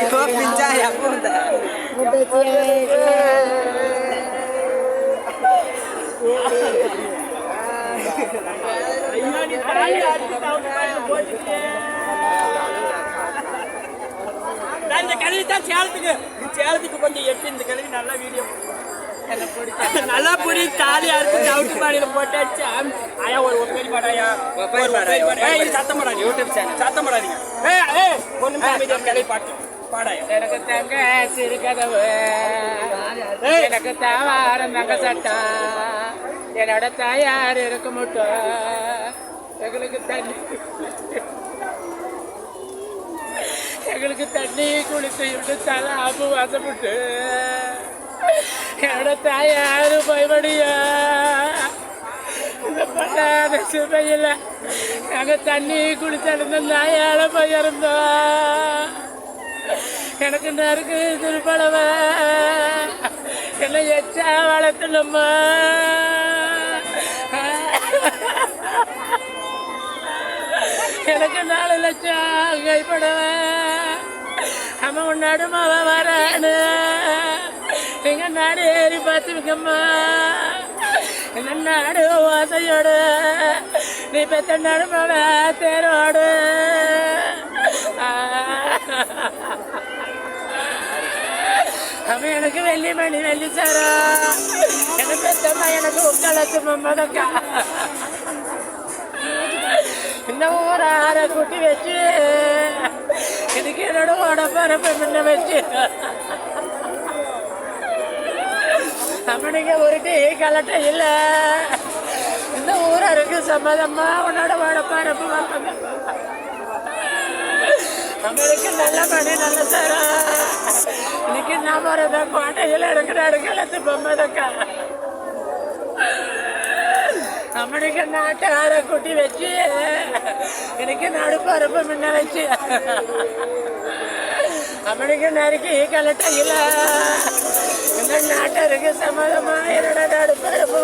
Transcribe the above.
pinjaya pun dah. இந்த கழுவி தான் சேலத்துக்கு கொஞ்சம் எட்டு இந்த கழுவி நல்லா வீடியோ நல்லா புடி காலியா இருக்கு டவுட் பாடியில போட்டாச்சு ஆயா ஒரு ஒப்பேரி பாடாயா சத்தம் பாடாங்க யூடியூப் சேனல் சத்தம் பாடாதீங்க ஒண்ணு கழுவி பாட்டு பாடாயா எனக்கு தங்க சிறு கதவு எனக்கு தாவாரம் நகை சட்டா என்னோட தாயார் இருக்க மட்டும் எங்களுக்கு தண்ணி குளித்து விட்டு தலை ஆப்பு வாசப்பட்டு என்னோட தாயாரு பயப்படியா இந்த பண்ணாத சுமையில் நாங்கள் தண்ணி குளிச்சிருந்த நாயால போயிருந்தோம் எனக்கு நறுக்கு திருப்பளவ என்னை எச்சா வளர்த்துலம்மா எனக்கு 4 லட்சம் கைப்படவன் அவன் உன்னாடு மாவ வரானு எங்க நாடு ஏறி பார்த்துக்கம்மா என்ன நாடு ஓசையோடு நீ பெத்த நாடு மாவ தேரோடு அவன் எனக்கு வெள்ளி மணி வெள்ளி சாரா எனக்கு பெத்தம்மா எனக்கு உட்காலத்து மம்மதக்கா இந்த ஊரார குட்டி வச்சு இதுக்கு என்னோட உடம்பரப்ப முன்ன வச்சு அவனுங்க ஒரு டீ கலட்ட இல்லை இந்த ஊராருக்கு சம்மதம்மா உன்னோட உடம்பரப்பு அவனுக்கு நல்ல மணி நல்ல சாரா இன்னைக்கு நான் போறத கோட்டையில் எடுக்கிறாரு கலத்து பொம்மதக்கா அவனுக்கு நாட்டார குட்டி வச்சு எனக்கு நடுப்பரப்பு முன்ன வச்சு அவனுக்கு நறுக்கி கலட்டையில் இந்த நாட்டருக்கு சம்மதமா என்னோட நடுப்பரப்பு